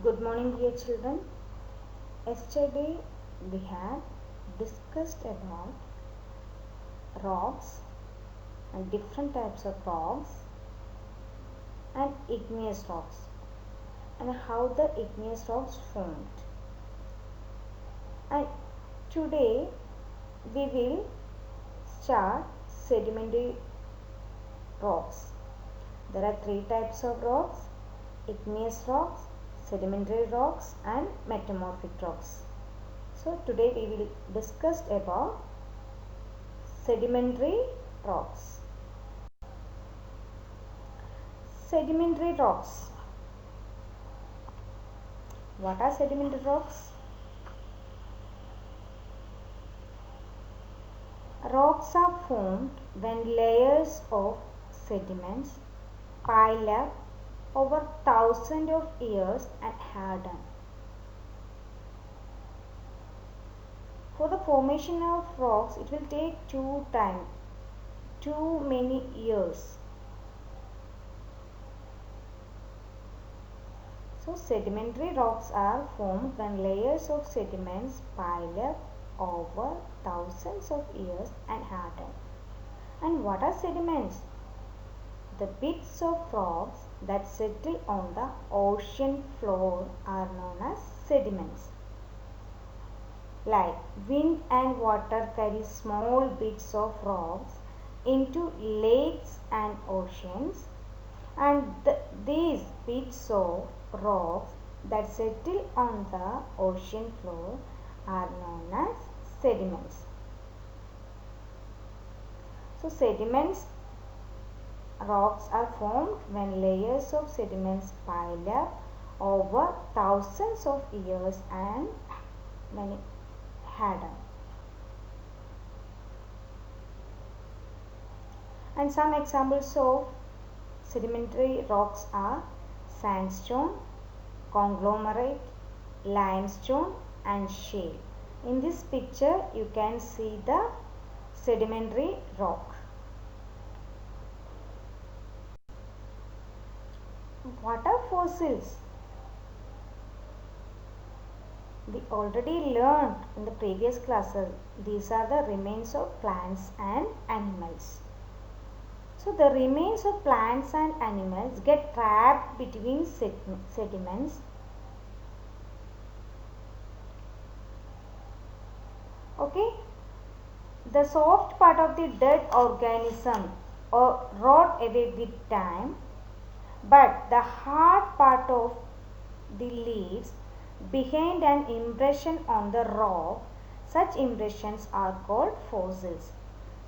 Good morning, dear children. Yesterday we had discussed about rocks and different types of rocks and igneous rocks and how the igneous rocks formed. And today we will start sedimentary rocks. There are three types of rocks: igneous rocks, sedimentary rocks and metamorphic rocks. So today we will discuss about sedimentary rocks. Sedimentary rocks. What are sedimentary rocks? Rocks are formed when layers of sediments pile up over thousands of years and harden. For the formation of rocks, it will take too many years. So sedimentary rocks are formed when layers of sediments pile up over thousands of years and harden. And what are sediments? The bits of rocks that settle on the ocean floor are known as sediments. Like wind and water carry small bits of rocks into lakes and oceans, and these bits of rocks that settle on the ocean floor are known as sediments. So sediments rocks are formed when layers of sediments pile up over thousands of years and harden. And some examples of sedimentary rocks are sandstone, conglomerate, limestone and shale. In this picture you can see the sedimentary rock. What are fossils? We already learned in the previous classes. These are the remains of plants and animals. So the remains of plants and animals get trapped between sediments. Okay. The soft part of the dead organism rot away with time, but the hard part of the leaves behind an impression on the rock. Such impressions are called fossils.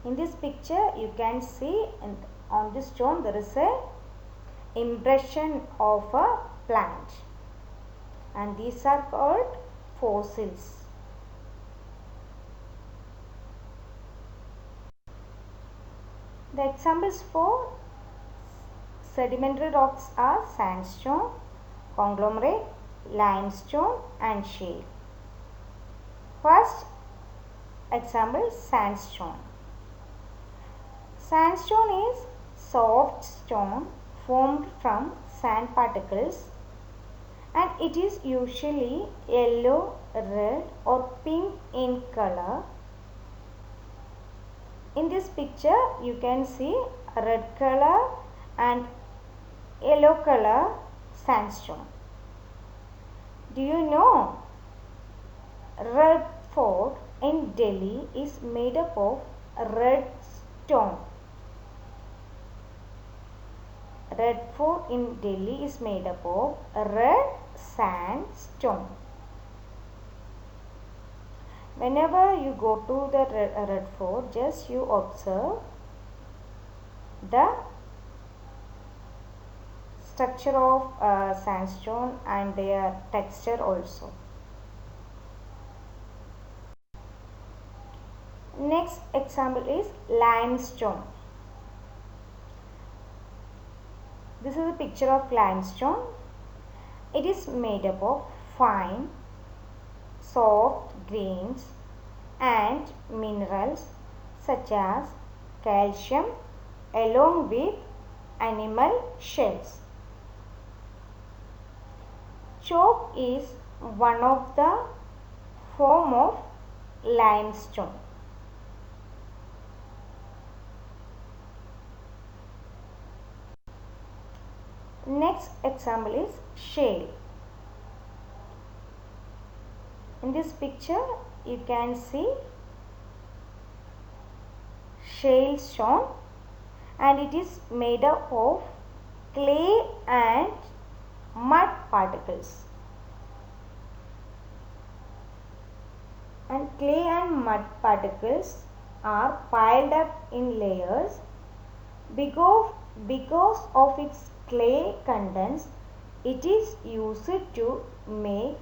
In this picture you can see on this stone there is a impression of a plant, and these are called fossils. The examples for sedimentary rocks are sandstone, conglomerate, limestone and shale. First example, sandstone. Sandstone is soft stone formed from sand particles, and it is usually yellow, red or pink in color. In this picture you can see red color and yellow color sandstone. Do you know Red Fort in Delhi is made up of red stone? Red Fort in Delhi is made up of red sandstone. Whenever you go to the Red Fort, just you observe the structure of sandstone and their texture also. Next example is limestone. This is a picture of limestone. It is made up of fine, soft grains and minerals such as calcium along with animal shells. Chalk is one of the form of limestone. Next example is shale. In this picture you can see shale stone, and it is made up of clay and mud particles. And clay and mud particles are piled up in layers. Because of its clay contents, it is used to make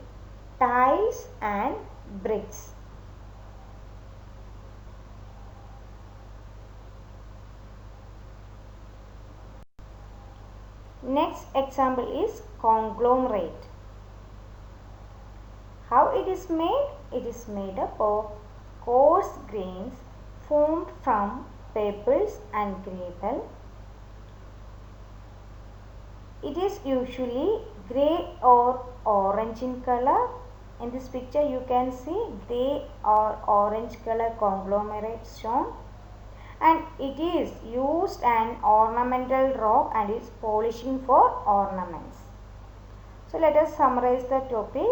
tiles and bricks. Next example is conglomerate. How it is made? It is made up of coarse grains formed from pebbles and gravel. It is usually grey or orange in color. In this picture you can see grey or orange color conglomerate stone, and it is used an ornamental rock and is polishing for ornaments. So let us summarize the topic.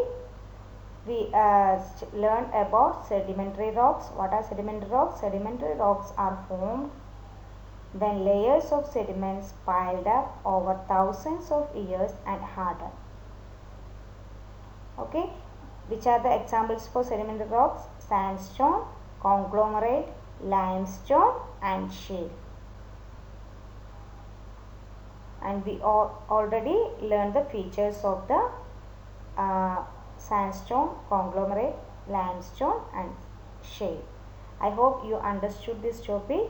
We learned about sedimentary rocks. What are sedimentary rocks? Sedimentary rocks are formed when layers of sediments piled up over thousands of years and harden. Okay, which are the examples for sedimentary rocks? Sandstone, conglomerate, limestone and shale. And we already learned the features of the sandstone, conglomerate, limestone and shale. I hope you understood this topic.